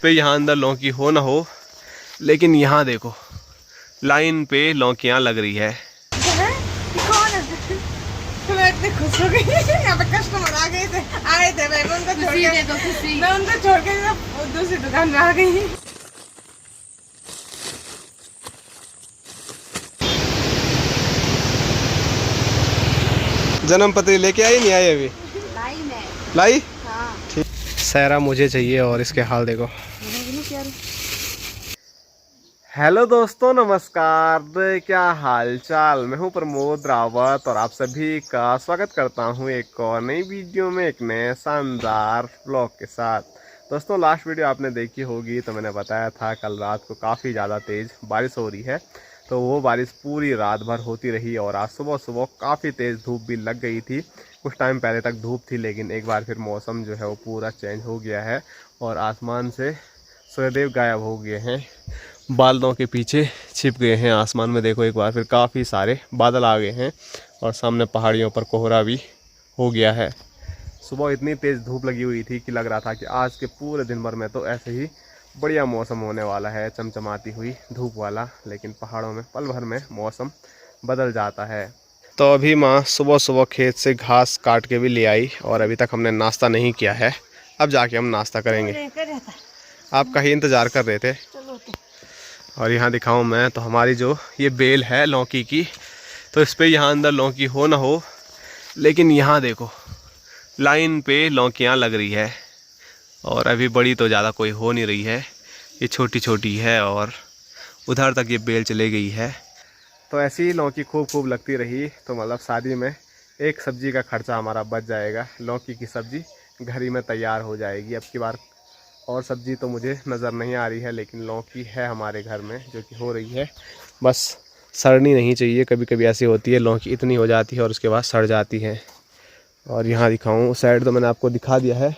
पे यहाँ अंदर लौकी हो ना हो, लेकिन यहाँ देखो लाइन पे लौकियाँ लग रही है। मैं इतनी खुश हो गई। यहाँ पे कस्टमर आए थे मैं उनको छोड़ के दूसरी दुकान में आ गई। जन्म पत्री लेके आई नहीं आई अभी? लाई? हाँ। ठीक। सहरा मुझे चाहिए और इसके हाल देखो। हेलो दोस्तों, नमस्कार। क्या हाल चाल। मैं हूं प्रमोद रावत और आप सभी का स्वागत करता हूं एक और नई वीडियो में, एक नए शानदार ब्लॉग के साथ। दोस्तों, लास्ट वीडियो आपने देखी होगी तो मैंने बताया था कल रात को काफ़ी ज़्यादा तेज़ बारिश हो रही है, तो वो बारिश पूरी रात भर होती रही और आज सुबह सुबह काफ़ी तेज़ धूप भी लग गई थी। कुछ टाइम पहले तक धूप थी, लेकिन एक बार फिर मौसम जो है वो पूरा चेंज हो गया है और आसमान से सूर्यदेव गायब हो गए हैं, बादलों के पीछे छिप गए हैं। आसमान में देखो एक बार फिर काफ़ी सारे बादल आ गए हैं और सामने पहाड़ियों पर कोहरा भी हो गया है। सुबह इतनी तेज़ धूप लगी हुई थी कि लग रहा था कि आज के पूरे दिन भर में तो ऐसे ही बढ़िया मौसम होने वाला है, चमचमाती हुई धूप वाला। लेकिन पहाड़ों में पल भर में मौसम बदल जाता है। तो अभी माँ सुबह सुबह खेत से घास काट के भी ले आई और अभी तक हमने नाश्ता नहीं किया है। अब जाके हम नाश्ता करेंगे। आपका ही इंतज़ार कर रहे थे। और यहाँ दिखाऊं मैं तो हमारी जो ये बेल है लौकी की, तो इस पे यहाँ अंदर लौकी हो ना हो, लेकिन यहाँ देखो लाइन पे लौकियाँ लग रही है और अभी बड़ी तो ज़्यादा कोई हो नहीं रही है, ये छोटी छोटी है और उधर तक ये बेल चले गई है। तो ऐसी ही लौकी खूब खूब लगती रही तो मतलब शादी में एक सब्जी का खर्चा हमारा बच जाएगा। लौकी की सब्जी घर ही में तैयार हो जाएगी। अब की बार और सब्जी तो मुझे नज़र नहीं आ रही है, लेकिन लौकी है हमारे घर में जो कि हो रही है। बस सड़नी नहीं चाहिए, कभी कभी ऐसी होती है लौकी इतनी हो जाती है और उसके बाद सड़ जाती है। और यहाँ दिखाऊँ, उस साइड तो मैंने आपको दिखा दिया है,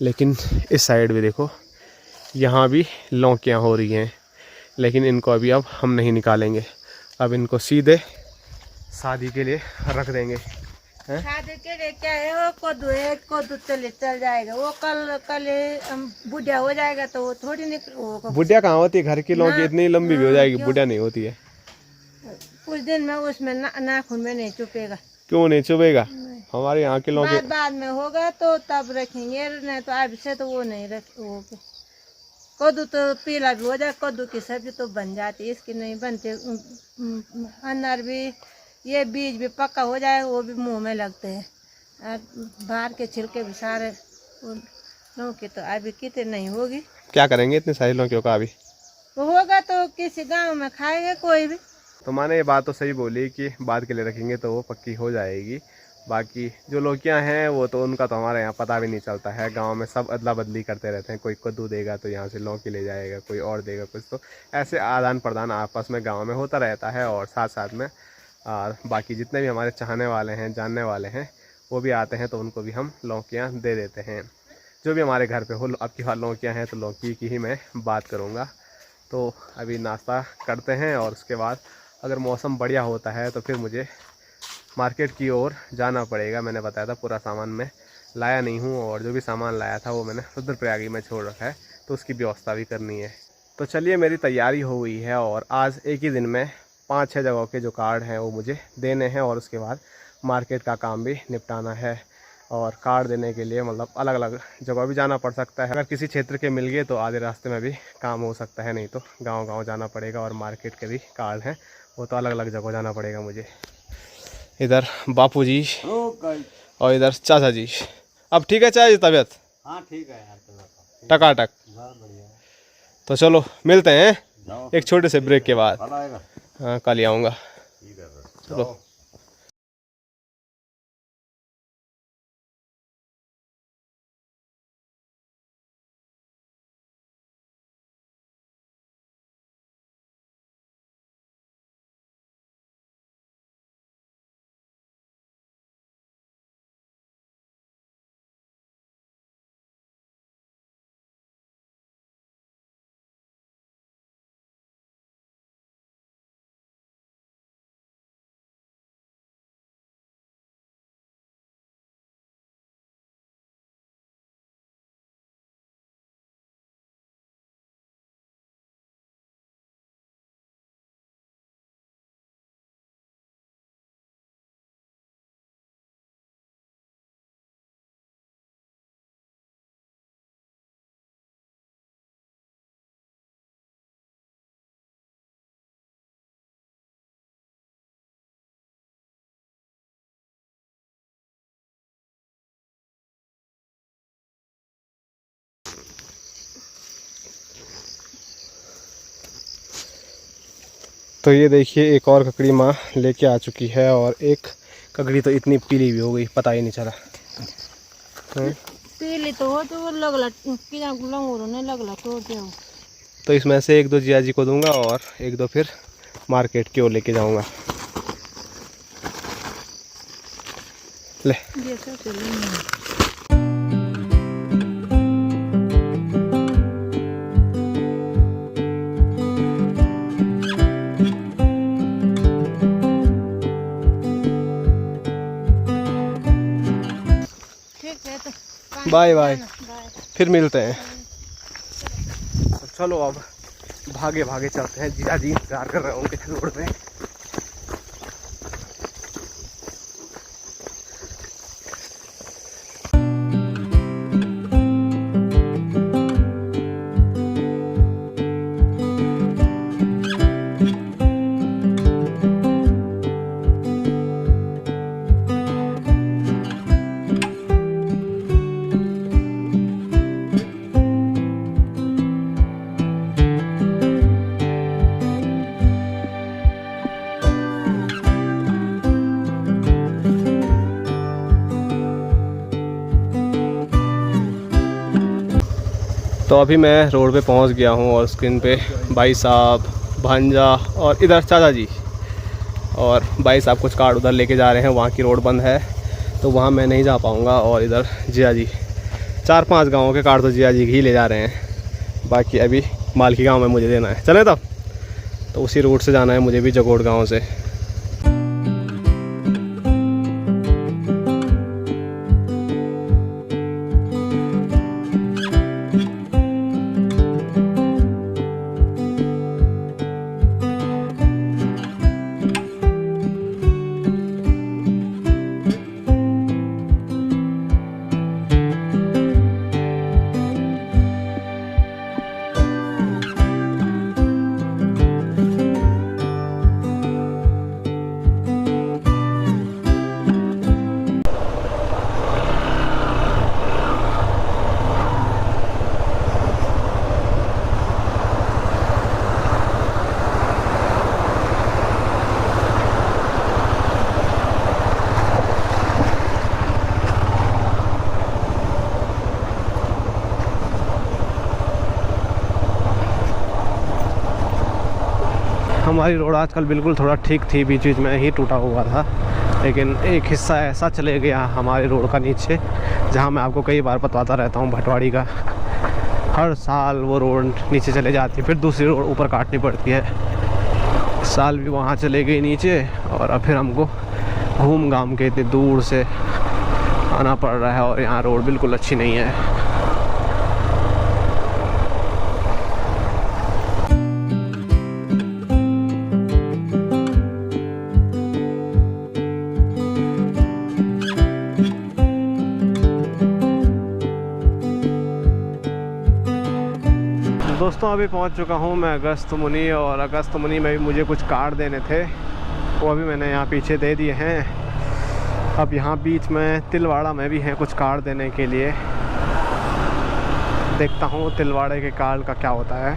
लेकिन इस साइड भी देखो, यहाँ भी लौकियाँ हो रही हैं, लेकिन इनको अभी अब हम नहीं निकालेंगे। अब इनको सीधे शादी के लिए रख देंगे। शादी के लिए क्या है, वो कद्दू चल जाएगा। वो कल बुढ़िया हो जाएगा तो वो थोड़ी निकल। बुढ़िया कहाँ होती है, घर की लौकी इतनी लंबी भी हो जाएगी, बुढ़िया नहीं होती है। कुछ दिन में उसमें नाखून में नहीं चुपेगा। क्यों नहीं चुभेगा? हमारे यहाँ के लौकी बाद में होगा तो तब रखेंगे, नहीं तो अब से तो वो नहीं रखेंगे। कद्दू तो पीला भी हो जाए, कद्दू की सब्जी तो बन जाती, इसकी नहीं बनती। अनार भी, ये बीज भी पक्का हो जाए वो भी मुंह में लगते हैं। और बाहर के छिलके भी सारे लौकी तो अभी कितने नहीं होगी। क्या करेंगे इतने सारी लौकियों का? अभी वो होगा तो किसी गांव में खाएगा कोई भी। तो माने ये बात तो सही बोली कि बाद के लिए रखेंगे तो वो पक्की हो जाएगी। बाकी जो लौकियां हैं वो तो उनका तो हमारे यहाँ पता भी नहीं चलता है। गांव में सब अदला बदली करते रहते हैं, कोई कद्दू देगा तो यहाँ से लौकी ले जाएगा, कोई और देगा कुछ, तो ऐसे आदान प्रदान आपस में गाँव में होता रहता है। और साथ साथ में बाकी जितने भी हमारे चाहने वाले हैं, जानने वाले हैं, वो भी आते हैं तो उनको भी हम लौकियाँ दे देते हैं। जो भी हमारे घर पे हो, अब की बार लौकियाँ हैं तो लौकी की ही मैं बात करूँगा। तो अभी नाश्ता करते हैं और उसके बाद अगर मौसम बढ़िया होता है तो फिर मुझे मार्केट की ओर जाना पड़ेगा। मैंने बताया था पूरा सामान मैं लाया नहीं हूँ और जो भी सामान लाया था वो मैंने रुद्रप्रयाग में छोड़ रखा है, तो उसकी व्यवस्था भी करनी है। तो चलिए, मेरी तैयारी हो गई है और आज एक ही दिन में 5-6 जगहों के जो कार्ड हैं वो मुझे देने हैं और उसके बाद मार्केट का काम भी निपटाना है। और कार्ड देने के लिए मतलब अलग अलग जगह भी जाना पड़ सकता है। अगर किसी क्षेत्र के मिल गए तो आधे रास्ते में भी काम हो सकता है, नहीं तो गांव गांव जाना पड़ेगा। और मार्केट के भी कार्ड हैं वो तो अलग अलग जगह जाना पड़ेगा मुझे। इधर बापूजी और इधर चाचा जी। अब ठीक है चाचा जी तबीयत? हाँ ठीक है यार, टकाटक। तो चलो मिलते हैं एक छोटे से ब्रेक के बाद। हाँ कल ही आऊँगा। चलो। तो ये देखिए एक और ककड़ी माँ लेके आ चुकी है, और एक ककड़ी तो इतनी पीली भी हो गई, पता ही नहीं चला। पीली तो हो तो वो लगला किया लंगूर ने लगला तोड़ दिया। तो इसमें से एक दो जिया जी को दूंगा और एक दो फिर मार्केट की ओर लेके जाऊंगा। ले ये सब चलेंगे। बाय बाय, फिर मिलते हैं। चलो अब भागे भागे चलते हैं, जीजा जी इंतजार कर रहे होंगे रोड पे। तो अभी मैं रोड पे पहुंच गया हूं, और स्क्रीन पे भाई साहब, भांजा और इधर चाचा जी और भाई साहब कुछ कार्ड उधर लेके जा रहे हैं। वहाँ की रोड बंद है तो वहाँ मैं नहीं जा पाऊँगा। और इधर जिया जी 4-5 गाँवों के कार्ड तो जिया जी ही ले जा रहे हैं, बाकी अभी मालकी गाँव में मुझे देना है। चले तब तो उसी रूट से जाना है मुझे भी, जगोड़ गाँव से। हमारी रोड आजकल बिल्कुल थोड़ा ठीक थी, बीच बीच में ही टूटा हुआ था, लेकिन एक हिस्सा ऐसा चले गया हमारे रोड का नीचे, जहां मैं आपको कई बार बताता रहता हूं भटवाड़ी का। हर साल वो रोड नीचे चले जाती है, फिर दूसरी रोड ऊपर काटनी पड़ती है। इस साल भी वहां चले गई नीचे, और अब फिर हमको घूम घाम के इतनी दूर से आना पड़ रहा है, और यहाँ रोड बिल्कुल अच्छी नहीं है। दोस्तों अभी पहुंच चुका हूं मैं अगस्त मुनि, और अगस्त मुनि में भी मुझे कुछ कार्ड देने थे, वो अभी मैंने यहाँ पीछे दे दिए हैं। अब यहाँ बीच में तिलवाड़ा में भी हैं कुछ कार्ड देने के लिए, देखता हूँ तिलवाड़े के कार्ड का क्या होता है।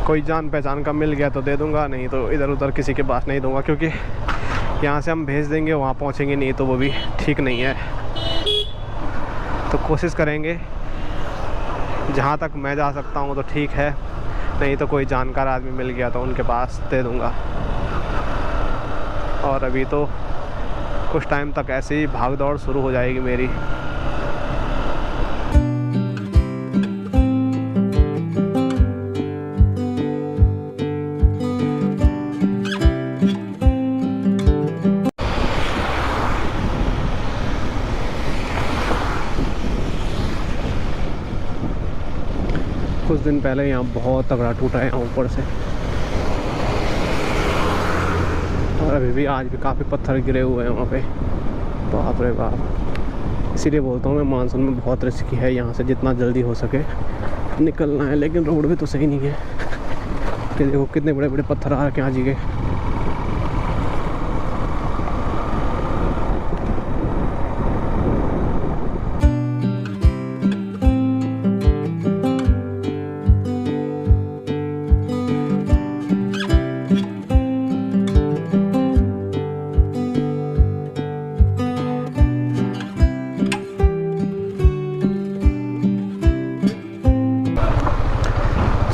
कोई जान पहचान का मिल गया तो दे दूँगा, नहीं तो इधर उधर किसी के पास नहीं दूँगा, क्योंकि यहाँ से हम भेज देंगे वहाँ पहुँचेंगे नहीं तो वो भी ठीक नहीं है। तो कोशिश करेंगे जहाँ तक मैं जा सकता हूँ तो ठीक है, नहीं तो कोई जानकार आदमी मिल गया तो उनके पास दे दूँगा। और अभी तो कुछ टाइम तक ऐसे ही भाग दौड़ शुरू हो जाएगी मेरी। कुछ दिन पहले यहाँ बहुत तगड़ा टूटा है यहाँ ऊपर से, और अभी भी आज भी काफ़ी पत्थर गिरे हुए हैं वहाँ पे। बाप रे बाप, इसीलिए बोलता हूँ मैं मानसून में बहुत रिस्की है, यहाँ से जितना जल्दी हो सके निकलना है। लेकिन रोड भी तो सही नहीं है, कि देखो कितने बड़े बड़े पत्थर आ रखे हैं आज के।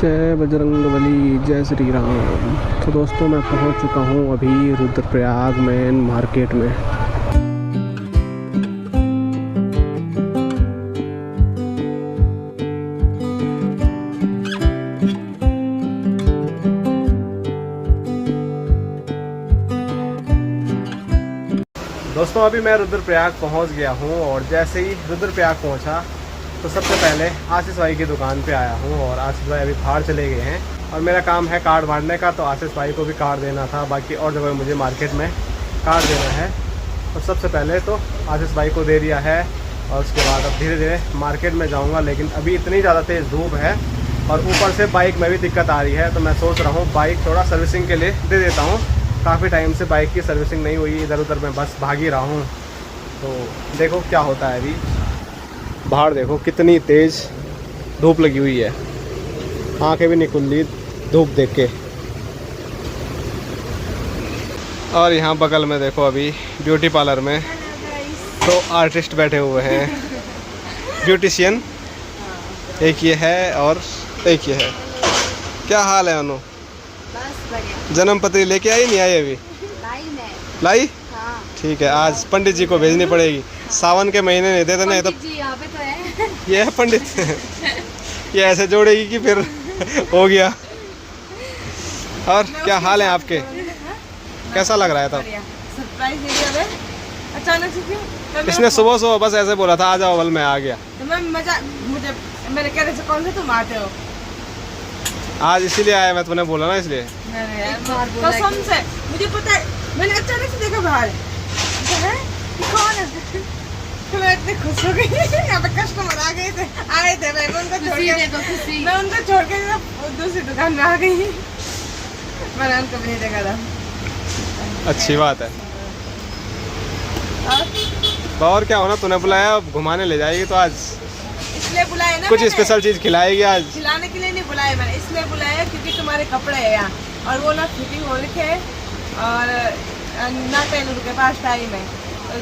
जय बजरंगबली, जय श्री राम। तो दोस्तों मैं पहुंच चुका हूं अभी रुद्रप्रयाग मेन मार्केट में। दोस्तों अभी मैं रुद्रप्रयाग पहुंच गया हूं और जैसे ही रुद्रप्रयाग पहुंचा तो सबसे पहले आशीष भाई की दुकान पे आया हूं और आशीष भाई अभी बाहर चले गए हैं और मेरा काम है कार्ड बांटने का। तो आशीष भाई को भी कार्ड देना था, बाकी और जगह मुझे मार्केट में कार्ड देना है। तो सबसे पहले तो आशीष भाई को दे दिया है और उसके बाद अब धीरे धीरे मार्केट में जाऊँगा। लेकिन अभी इतनी ज़्यादा तेज़ धूप है और ऊपर से बाइक में भी दिक्कत आ रही है, तो मैं सोच रहा हूँ बाइक थोड़ा सर्विसिंग के लिए दे देता हूँ। काफ़ी टाइम से बाइक की सर्विसिंग नहीं हुई, इधर उधर मैं बस भाग ही रहा हूँ। तो देखो क्या होता है। अभी बाहर देखो कितनी तेज़ धूप लगी हुई है, आंखें भी नहीं खुल ली धूप देख के। और यहाँ बगल में देखो अभी ब्यूटी पार्लर में तो आर्टिस्ट बैठे हुए हैं, ब्यूटिशियन। एक ये है और एक ये है। क्या हाल है अनु? जन्म पत्री लेके आई नहीं आई अभी? लाई? हाँ। ठीक है, आज पंडित जी को भेजनी पड़ेगी। सावन के महीने नहीं देते नहीं तो यहाँ पे तो है। ये है पंडित ये ऐसे जोड़ेगी कि फिर हो गया। और क्या हाल है आपके? कैसा लग रहा है तब? सरप्राइज दे दिया अचानक से क्यों? इसने सुबह सुबह बस ऐसे बोला था आ जाओ, बल में आ गया। तो मैं मुझे मेरे कहने से कौन से तुम आते हो? आज इसीलिए आया मैं, तुमने बोला ना इसलिए। कसम से मुझे पता है, मैंने अचानक से देखा बाहर है कौन है, तो मैं इतनी खुश हो गई। यहाँ पे कस्टमर आ गए थे, आए थे, मैं उनको छोड़ के दूसरी दुकान में आ गई। मैंने उनको भी नहीं देखा था। अच्छी बात है। और क्या होना, तूने बुलाया घुमाने ले जाएगी तो आज इसलिए बुलाया ना, कुछ स्पेशल चीज खिलाएगी आज। खिलाने के लिए नहीं बुलाया मैंने, इसलिए बुलाया क्योंकि तुम्हारे कपड़े हैं यहाँ और वो ना फिटिंग हो रखे है और ना टेलर के पास टाइम है। तो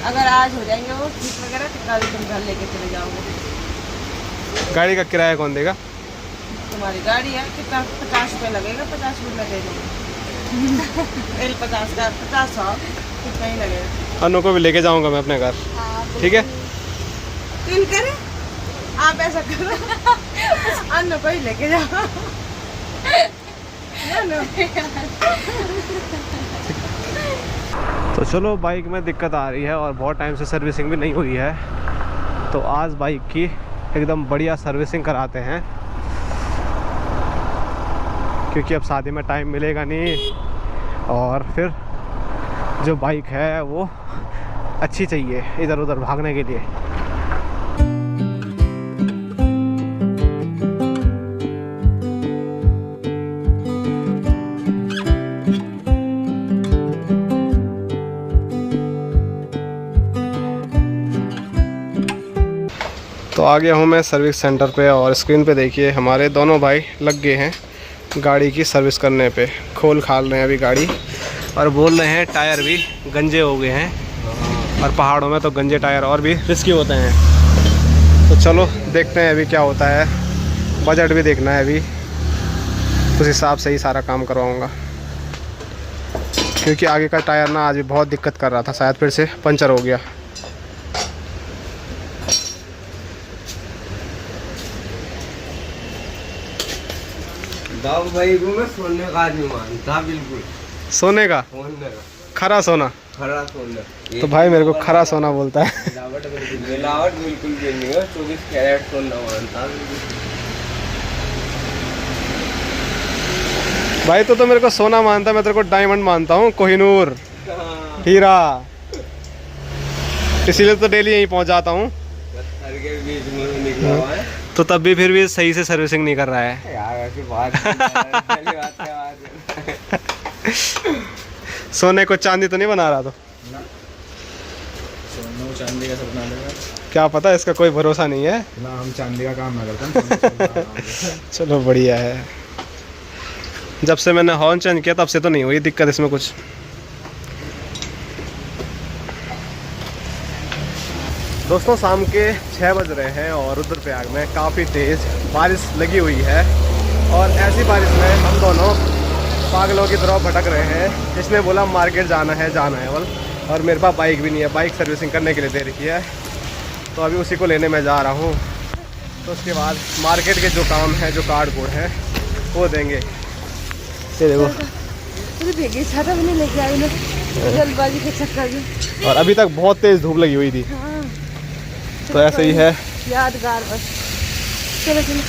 अगर आज हो जाएंगे वो ठीक वगैरह तो कल तुम घर लेके चले जाओगे। गाड़ी का किराया कौन देगा? तुम्हारी गाड़ी है, कितना 50 रुपये लगेगा? 50 रुपये लगेगा। 50 का 50 100 कितना ही लगेगा। अनु को भी लेके जाऊंगा मैं अपने घर, ठीक है? तुम करे आप ऐसा करो, अनु को ही लेके जाओ। तो चलो, बाइक में दिक्कत आ रही है और बहुत टाइम से सर्विसिंग भी नहीं हुई है, तो आज बाइक की एकदम बढ़िया सर्विसिंग कराते हैं क्योंकि अब शादी में टाइम मिलेगा नहीं और फिर जो बाइक है वो अच्छी चाहिए इधर उधर भागने के लिए। तो आ गया हूँ मैं सर्विस सेंटर पे और स्क्रीन पे देखिए हमारे दोनों भाई लग गए हैं गाड़ी की सर्विस करने पे। खोल खाल रहे हैं अभी गाड़ी और बोल रहे हैं टायर भी गंजे हो गए हैं और पहाड़ों में तो गंजे टायर और भी रिस्की होते हैं। तो चलो देखते हैं अभी क्या होता है, बजट भी देखना है अभी, उस हिसाब से ही सारा काम करवाऊँगा क्योंकि आगे का टायर ना आज भी बहुत दिक्कत कर रहा था, शायद फिर से पंचर हो गया। भाई को मैं सोने का नहीं मानता, बिल्कुल सोने का खरा सोना। खरा सोना तो भाई मेरे को खरा सोना बोलता है। मिलावट बिल्कुल भी नहीं है, 24 कैरेट सोना मानता भाई। तो मेरे को सोना मानता, मैं तेरे को डायमंड मानता हूँ, कोहिनूर हीरा, इसीलिए तो डेली यहीं पहुँच जाता हूँ। के बीच में निकला हुआ है तो तब भी फिर भी सही से सर्विसिंग नहीं कर रहा है यार। ऐसी बात पहली बात क्या सोने को चांदी तो नहीं बना रहा? तो सोना चांदी का सब बना देगा, क्या पता, इसका कोई भरोसा नहीं है ना। हम चांदी का काम ना करते हैं। चलो बढ़िया है। जब से मैंने हॉर्न चेंज किया तब से तो नहीं हुई दिक्कत इसमें कुछ। दोस्तों शाम के 6 बज रहे हैं और रुद्रप्रयाग में काफ़ी तेज़ बारिश लगी हुई है और ऐसी बारिश में हम दोनों पागलों की तरह भटक रहे हैं। जिसने बोला मार्केट जाना है बल, और मेरे पास बाइक भी नहीं है, बाइक सर्विसिंग करने के लिए दे रखी है, तो अभी उसी को लेने में जा रहा हूँ। तो उसके बाद मार्केट के जो काम है, जो कार्ड बोर्ड है, वो देंगे। ये देखो, भीगी छाता भी नहीं लेके आई ना, जल्दबाजी के चक्कर में। और अभी तक बहुत तेज़ धूप लगी हुई थी। हाँ, तो ऐसे ही है। यादगार बस। चलो चलो।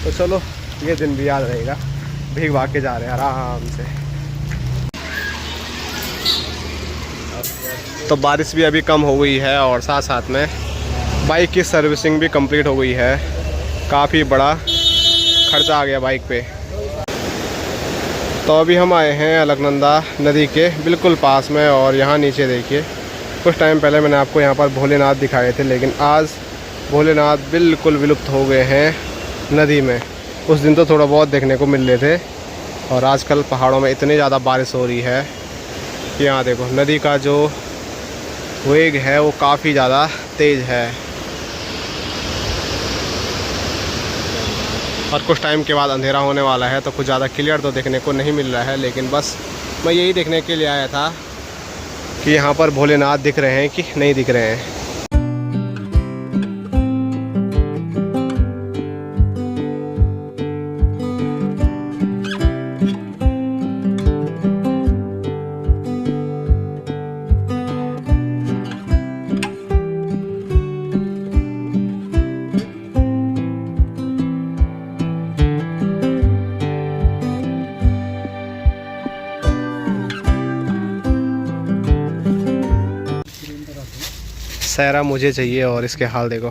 तो चलो, ये दिन भी याद रहेगा। भीग भाग के जा रहे हैं आराम से। तो बारिश भी अभी कम हो गई है और साथ साथ में बाइक की सर्विसिंग भी कंप्लीट हो गई है। काफ़ी बड़ा खर्चा आ गया बाइक पे। तो अभी हम आए हैं अलकनंदा नदी के बिल्कुल पास में, और यहाँ नीचे देखिए, कुछ टाइम पहले मैंने आपको यहाँ पर भोलेनाथ दिखाए थे, लेकिन आज भोलेनाथ बिल्कुल विलुप्त हो गए हैं नदी में। उस दिन तो थोड़ा बहुत देखने को मिल रहे थे, और आजकल पहाड़ों में इतनी ज़्यादा बारिश हो रही है कि यहाँ देखो नदी का जो वेग है वो काफ़ी ज़्यादा तेज़ है। और कुछ टाइम के बाद अंधेरा होने वाला है, तो कुछ ज़्यादा क्लियर तो देखने को नहीं मिल रहा है, लेकिन बस मैं यही देखने के लिए आया था कि यहाँ पर भोलेनाथ दिख रहे हैं कि नहीं दिख रहे हैं। सहरा मुझे चाहिए, और इसके हाल देखो,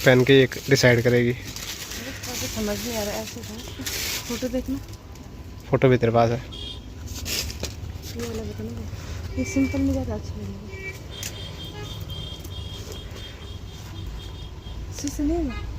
पहन के एक डिसाइड करेगी। समझ नहीं आ रहा, ऐसे फोटो देखना। फोटो भी तेरे पास है? ये वाला बताना, ये सिंपल में ज़्यादा अच्छा लगेगा। नहीं है